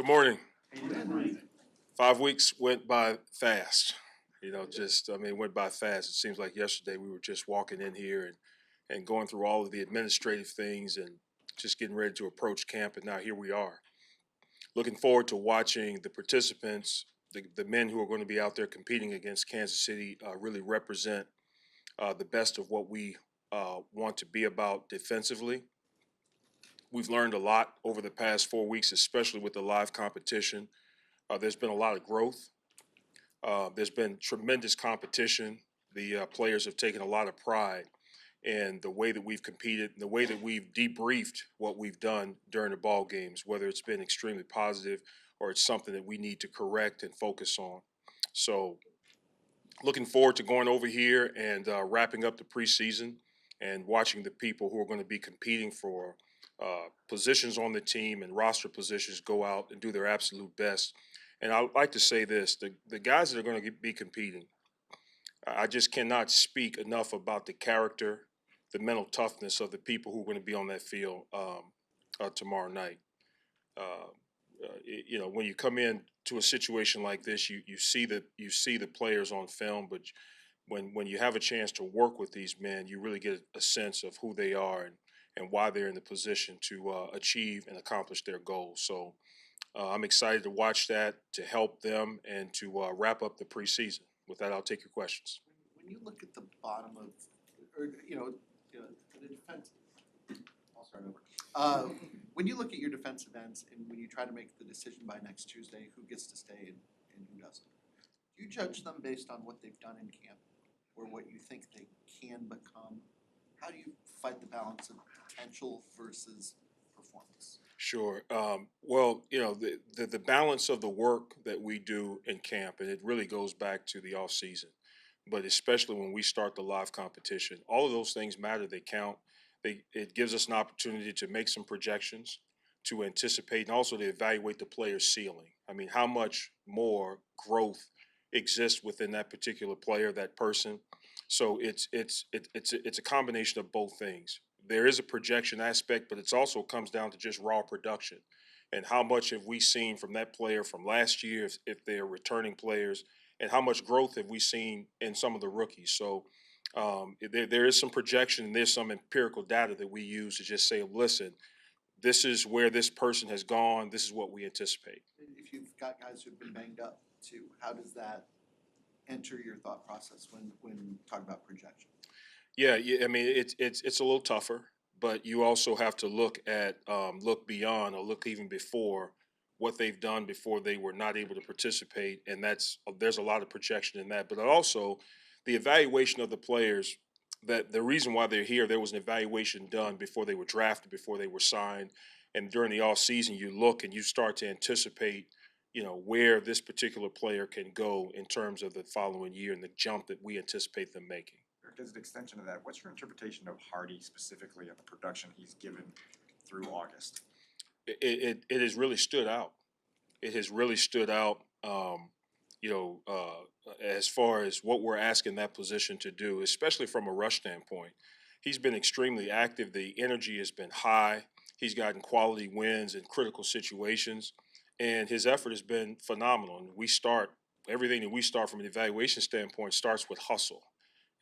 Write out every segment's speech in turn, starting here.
Good morning. 5 weeks went by fast. Went by fast. It seems like yesterday we were just walking in here and going through all of the administrative things and just getting ready to approach camp. And now here we are. Looking forward to watching the participants, the men who are going to be out there competing against Kansas City, really represent the best of what we want to be about defensively. We've learned a lot over the past 4 weeks, especially with the live competition. There's been a lot of growth. There's been tremendous competition. The players have taken a lot of pride in the way that we've competed, the way that we've debriefed what we've done during the ball games, whether it's been extremely positive or it's something that we need to correct and focus on. So, looking forward to going over here and wrapping up the preseason and watching the people who are going to be competing for positions on the team and roster positions go out and do their absolute best. And I would like to say this, the guys that are going to be competing, I just cannot speak enough about the character, the mental toughness of the people who are going to be on that field tomorrow night. When you come in to a situation like this, you see the players on film, but when you have a chance to work with these men, you really get a sense of who they are and why they're in the position to achieve and accomplish their goals. So I'm excited to watch that, to help them, and to wrap up the preseason. With that, I'll take your questions. When you look at the bottom of, or the defense, I'll start over. When you look at your defensive ends and when you try to make the decision by next Tuesday who gets to stay and who doesn't, do you judge them based on what they've done in camp or what you think they can become? How do you fight the balance of potential versus performance? Sure. The balance of the work that we do in camp, and it really goes back to the off season, but especially when we start the live competition, all of those things matter. They count. It gives us an opportunity to make some projections, to anticipate, and also to evaluate the player's ceiling. I mean, how much more growth exists within that particular player, that person. So it's a combination of both things. There is a projection aspect, but it also comes down to just raw production and how much have we seen from that player from last year, if they're returning players, and how much growth have we seen in some of the rookies. So there is some projection and there's some empirical data that we use to just say, listen, this is where this person has gone. This is what we anticipate. If you've got guys who've been banged up too, how does that enter your thought process when talking about projection? Yeah, I mean it's a little tougher, but you also have to look beyond or look even before what they've done before they were not able to participate, and there's a lot of projection in that. But also the evaluation of the players. That the reason why they're here, there was an evaluation done before they were drafted, before they were signed, and during the off season, you look and you start to anticipate, where this particular player can go in terms of the following year and the jump that we anticipate them making. As an extension of that, what's your interpretation of Hardy specifically and the production he's given through August? It has really stood out. It has really stood out. As far as what we're asking that position to do, especially from a rush standpoint, he's been extremely active. The energy has been high. He's gotten quality wins in critical situations, and his effort has been phenomenal. And everything that we start from an evaluation standpoint starts with hustle.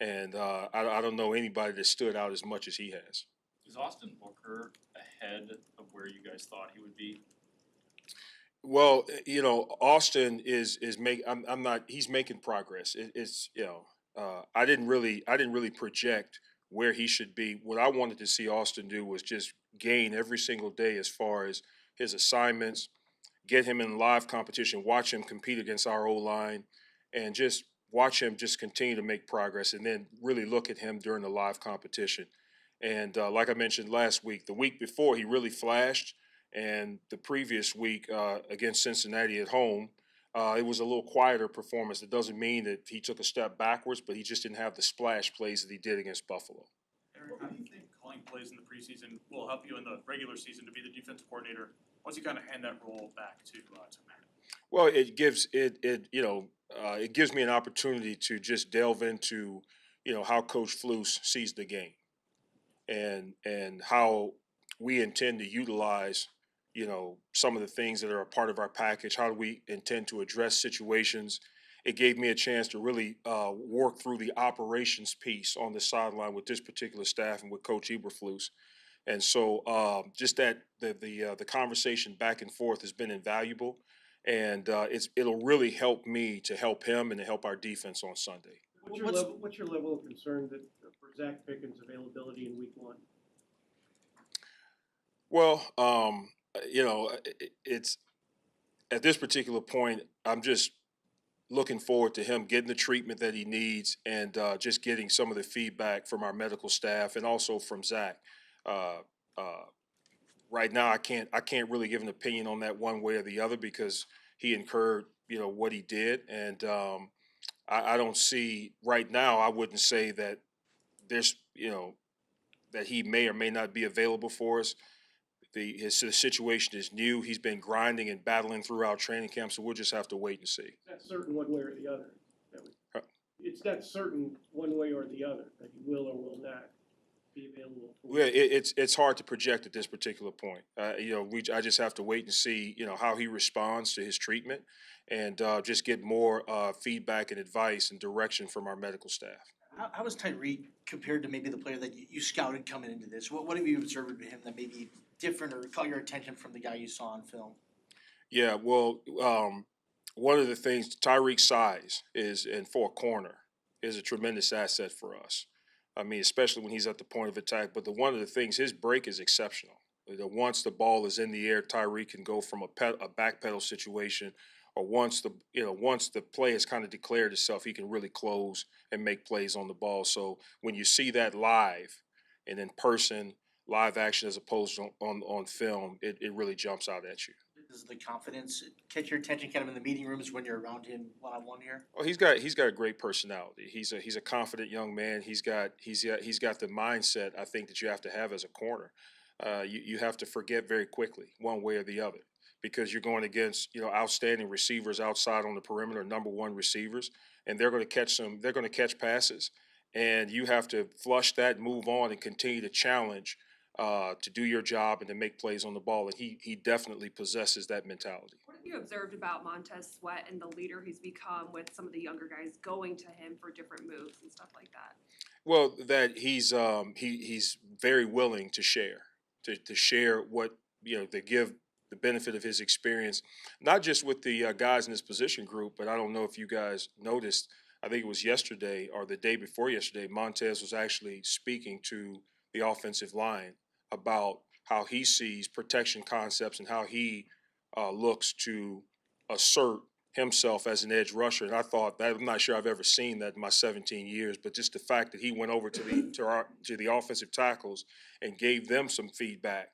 And I don't know anybody that stood out as much as he has. Is Austin Booker ahead of where you guys thought he would be? Well, Austin is make. I'm not. He's making progress. I didn't really project where he should be. What I wanted to see Austin do was just gain every single day as far as his assignments, get him in live competition, watch him compete against our O line, and just watch him just continue to make progress, and then really look at him during the live competition. And like I mentioned last week, the week before he really flashed, and the previous week against Cincinnati at home, it was a little quieter performance. It doesn't mean that he took a step backwards, but he just didn't have the splash plays that he did against Buffalo. Eric, how do you think calling plays in the preseason will help you in the regular season to be the defensive coordinator once you kind of hand that role back to Matt? Well, it gives me an opportunity to just delve into how Coach Flus sees the game and how we intend to utilize some of the things that are a part of our package. How do we intend to address situations? It gave me a chance to really work through the operations piece on the sideline with this particular staff and with Coach Eberflus. And so just that the conversation back and forth has been invaluable, and it'll really help me to help him and to help our defense on Sunday. What's your level of concern that for Zach Pickens' availability in Week 1? Well, it's at this particular point, I'm just looking forward to him getting the treatment that he needs and just getting some of the feedback from our medical staff and also from Zach. Uh, uh, right now, I can't really give an opinion on that one way or the other because he incurred what he did, and I don't see right now. I wouldn't say that there's that he may or may not be available for us. His situation is new. He's been grinding and battling throughout training camp, so we'll just have to wait and see. That's certain one way or the other. Huh. It's not certain one way or the other that he will or will not be available. Well, it's hard to project at this particular point. I just have to wait and see how he responds to his treatment, and just get more feedback and advice and direction from our medical staff. How is Tyrique compared to maybe the player that you scouted coming into this? What have you observed with him that may be different or caught your attention from the guy you saw on film? Yeah, well, one of the things, Tyrique's size and for a corner is a tremendous asset for us. I mean, especially when he's at the point of attack. But one of the things, his break is exceptional. Once the ball is in the air, Tyrique can go from a back pedal situation, or once the play has kind of declared itself, he can really close and make plays on the ball. So when you see that live and in person, live action as opposed to on film, it really jumps out at you. Does the confidence catch your attention kind of in the meeting rooms when you're around him one-on-one here? Oh, he's got a great personality. He's a confident young man. He's got the mindset I think that you have to have as a corner. You have to forget very quickly one way or the other because you're going against outstanding receivers outside on the perimeter, number one receivers, and they're going to catch passes, and you have to flush that, move on, and continue to challenge to do your job and to make plays on the ball. And he definitely possesses that mentality. What have you observed about Montez Sweat and the leader he's become with some of the younger guys going to him for different moves and stuff like that? Well, that he's very willing to share, to share what to give the benefit of his experience, not just with the guys in his position group, but I don't know if you guys noticed. I think it was yesterday or the day before yesterday. Montez was actually speaking to the offensive line about how he sees protection concepts and how he looks to assert himself as an edge rusher. And I thought that I'm not sure I've ever seen that in my 17 years, but just the fact that he went over to the offensive tackles and gave them some feedback,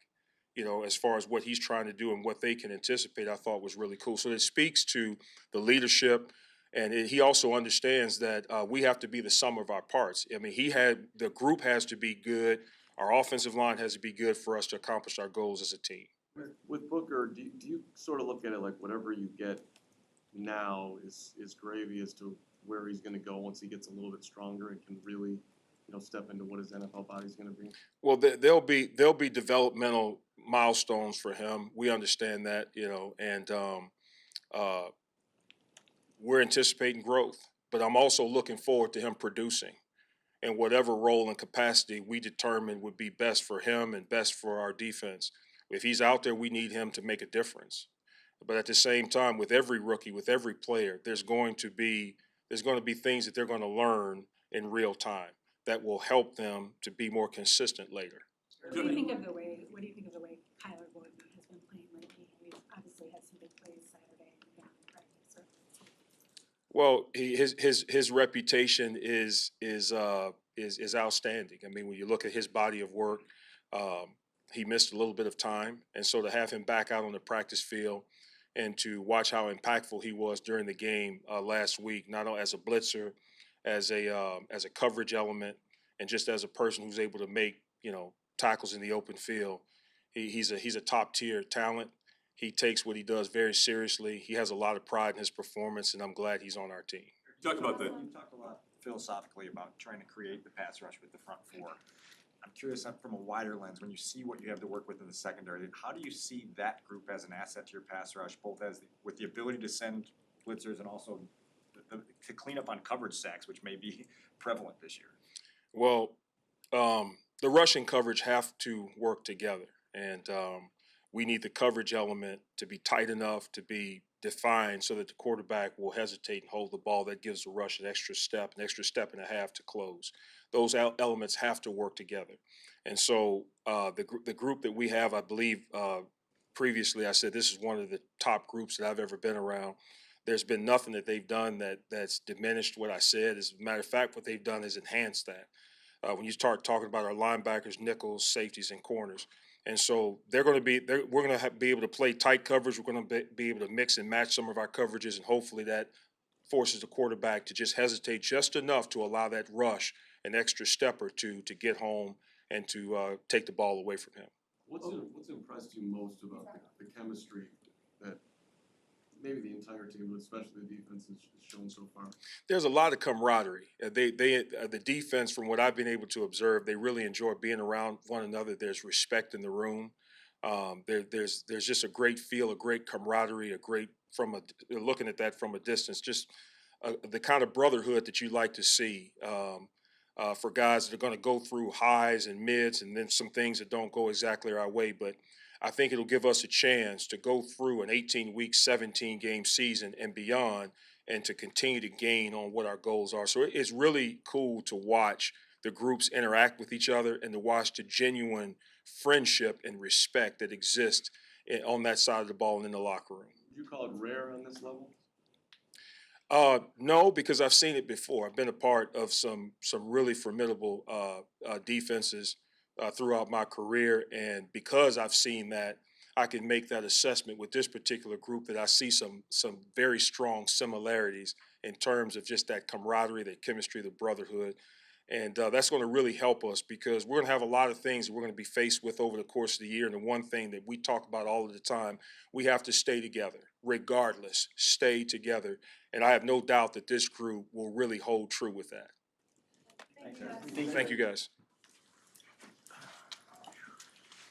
as far as what he's trying to do and what they can anticipate, I thought was really cool. So it speaks to the leadership. And he also understands that we have to be the sum of our parts. I mean, the group has to be good. Our offensive line has to be good for us to accomplish our goals as a team. With Booker, do you sort of look at it like whatever you get now is gravy as to where he's going to go once he gets a little bit stronger and can really, step into what his NFL body's going to be? Well, there'll be developmental milestones for him. We understand that, and we're anticipating growth. But I'm also looking forward to him producing in whatever role and capacity we determine would be best for him and best for our defense. If he's out there, we need him to make a difference. But at the same time, with every rookie, with every player, there's going to be things that they're going to learn in real time that will help them to be more consistent later. What do you think of the way Kyler Gordon has been playing lately? He's obviously had some big plays Saturday and down in practice. Well, his reputation is outstanding. I mean, when you look at his body of work, he missed a little bit of time, and so to have him back out on the practice field and to watch how impactful he was during the game last week, not only as a blitzer, as a coverage element, and just as a person who's able to make tackles in the open field, he's a top tier talent. He takes what he does very seriously. He has a lot of pride in his performance, and I'm glad he's on our team. You talked a lot philosophically about trying to create the pass rush with the front four. I'm curious from a wider lens, when you see what you have to work with in the secondary, how do you see that group as an asset to your pass rush, both with the ability to send blitzers and also to clean up on coverage sacks, which may be prevalent this year? Well, the rushing coverage have to work together, and we need the coverage element to be tight enough to be defined so that the quarterback will hesitate and hold the ball. That gives the rush an extra step and a half to close. Those elements have to work together, and so the group that we have, I believe, previously I said this is one of the top groups that I've ever been around. There's been nothing that they've done that's diminished what I said. As a matter of fact, what they've done is enhanced that. When you start talking about our linebackers, nickels, safeties, and corners. And so we're going to be able to play tight coverage. We're going to be able to mix and match some of our coverages, and hopefully that forces the quarterback to just hesitate just enough to allow that rush an extra step or two to get home and to take the ball away from him. What's impressed you most about the chemistry that maybe the entire team, but especially the defense, has shown so far? There's a lot of camaraderie. The defense, from what I've been able to observe, they really enjoy being around one another. There's respect in the room. There's just a great feel, a great camaraderie, looking at that from a distance, just the kind of brotherhood that you like to see for guys that are going to go through highs and mids and then some things that don't go exactly our way. But I think it'll give us a chance to go through an 18-week, 17-game season and beyond and to continue to gain on what our goals are. So it's really cool to watch the groups interact with each other and to watch the genuine friendship and respect that exists on that side of the ball and in the locker room. Would you call it rare on this level? No, because I've seen it before. I've been a part of some really formidable defenses throughout my career, and because I've seen that, I can make that assessment with this particular group that I see some very strong similarities in terms of just that camaraderie, that chemistry, the brotherhood. And that's going to really help us because we're going to have a lot of things that we're going to be faced with over the course of the year. And the one thing that we talk about all of the time, we have to stay together, regardless, stay together. And I have no doubt that this group will really hold true with that. Thank you. Thank you, guys.